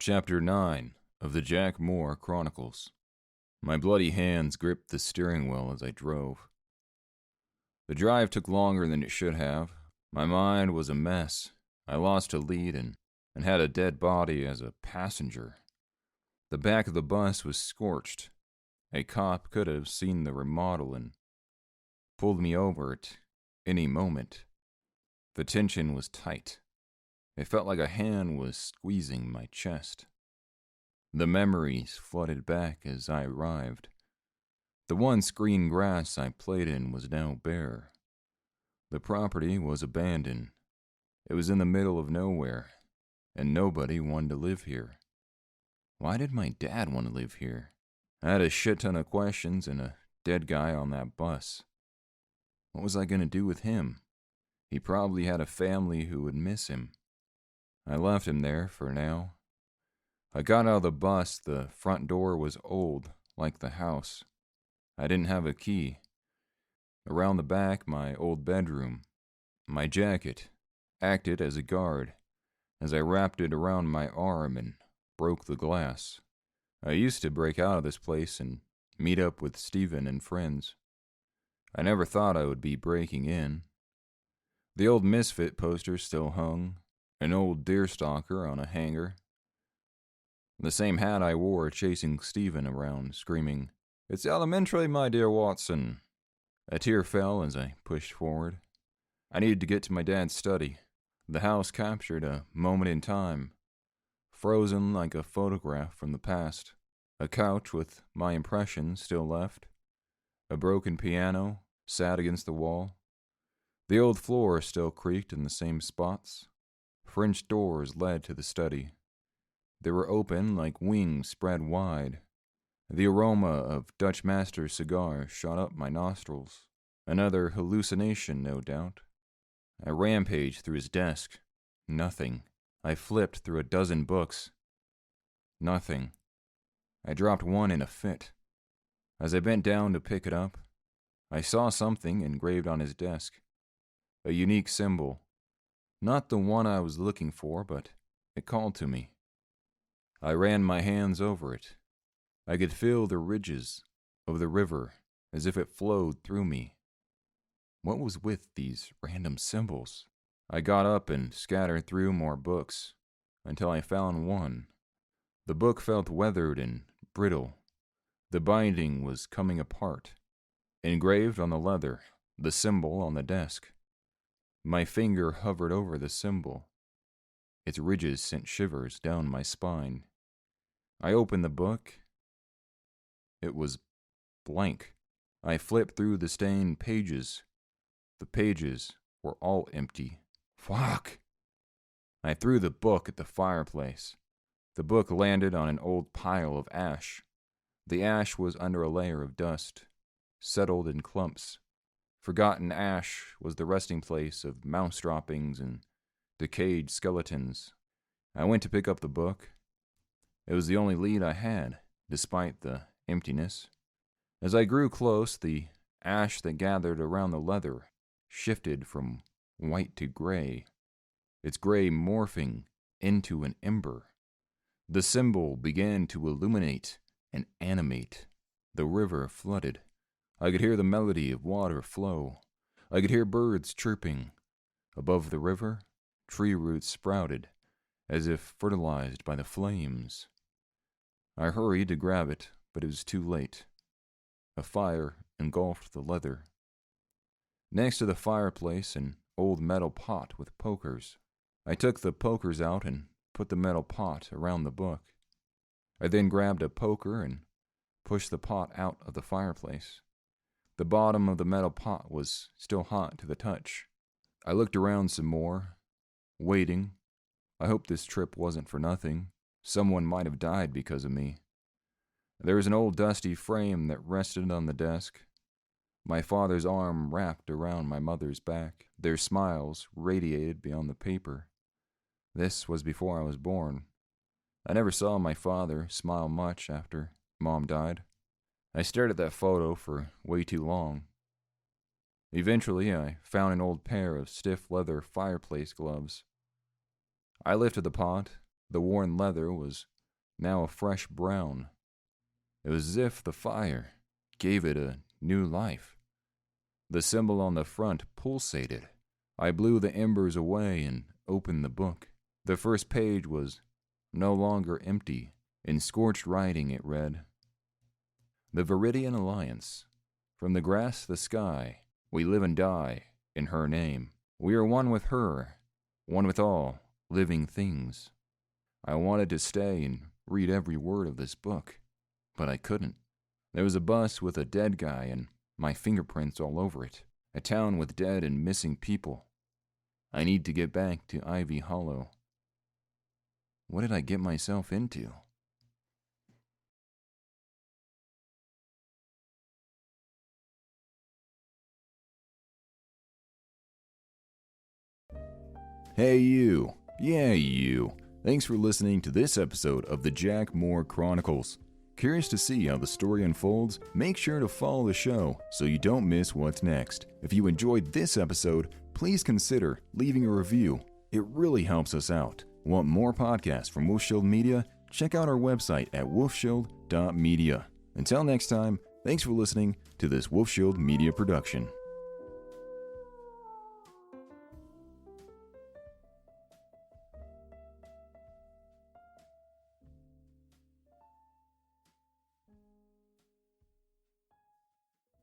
Chapter 9 of the Jack Moor Chronicles. My bloody hands gripped the steering wheel as I drove. The drive took longer than it should have. My mind was a mess. I lost a lead and had a dead body as a passenger. The back of the bus was scorched. A cop could have seen the remodel and pulled me over at any moment. The tension was tight. It felt like a hand was squeezing my chest. The memories flooded back as I arrived. The once green grass I played in was now bare. The property was abandoned. It was in the middle of nowhere, and nobody wanted to live here. Why did my dad want to live here? I had a shit ton of questions and a dead guy on that bus. What was I going to do with him? He probably had a family who would miss him. I left him there for now. I got out of the bus. The front door was old, like the house. I didn't have a key. Around the back, my old bedroom. My jacket acted as a guard as I wrapped it around my arm and broke the glass. I used to break out of this place and meet up with Steven and friends. I never thought I would be breaking in. The old Misfit poster still hung, an old deerstalker on a hanger. The same hat I wore chasing Steven around, screaming, "It's elementary, my dear Watson." A tear fell as I pushed forward. I needed to get to my dad's study. The house captured a moment in time, frozen like a photograph from the past. A couch with my impressions still left. A broken piano sat against the wall. The old floor still creaked in the same spots. French doors led to the study. They were open like wings spread wide. The aroma of Dutch Master's cigar shot up my nostrils. Another hallucination, no doubt. I rampaged through his desk. Nothing. I flipped through a dozen books. Nothing. I dropped one in a fit. As I bent down to pick it up, I saw something engraved on his desk. A unique symbol. Not the one I was looking for, but it called to me. I ran my hands over it. I could feel the ridges of the river as if it flowed through me. What was with these random symbols? I got up and scattered through more books until I found one. The book felt weathered and brittle. The binding was coming apart. Engraved on the leather, the symbol on the desk. My finger hovered over the symbol. Its ridges sent shivers down my spine. I opened the book. It was blank. I flipped through the stained pages. The pages were all empty. Fuck! I threw the book at the fireplace. The book landed on an old pile of ash. The ash was under a layer of dust, settled in clumps. Forgotten ash was the resting place of mouse droppings and decayed skeletons. I went to pick up the book. It was the only lead I had, despite the emptiness. As I grew close, the ash that gathered around the leather shifted from white to gray, its gray morphing into an ember. The symbol began to illuminate and animate. The river flooded. I could hear the melody of water flow. I could hear birds chirping. Above the river, tree roots sprouted, as if fertilized by the flames. I hurried to grab it, but it was too late. A fire engulfed the leather. Next to the fireplace, an old metal pot with pokers. I took the pokers out and put the metal pot around the book. I then grabbed a poker and pushed the pot out of the fireplace. The bottom of the metal pot was still hot to the touch. I looked around some more, waiting. I hoped this trip wasn't for nothing. Someone might have died because of me. There was an old dusty frame that rested on the desk. My father's arm wrapped around my mother's back. Their smiles radiated beyond the paper. This was before I was born. I never saw my father smile much after Mom died. I stared at that photo for way too long. Eventually, I found an old pair of stiff leather fireplace gloves. I lifted the pot. The worn leather was now a fresh brown. It was as if the fire gave it a new life. The symbol on the front pulsated. I blew the embers away and opened the book. The first page was no longer empty. In scorched writing it read, "The Viridian Alliance. From the grass to the sky, we live and die in her name. We are one with her, one with all living things." I wanted to stay and read every word of this book, but I couldn't. There was a bus with a dead guy and my fingerprints all over it. A town with dead and missing people. I need to get back to Ivy Hollow. What did I get myself into? Hey you. Yeah, you. Thanks for listening to this episode of the Jack Moor Chronicles. Curious to see how the story unfolds? Make sure to follow the show so you don't miss what's next. If you enjoyed this episode, please consider leaving a review. It really helps us out. Want more podcasts from WolfShield Media? Check out our website at wolfshield.media. Until next time, thanks for listening to this WolfShield Media production.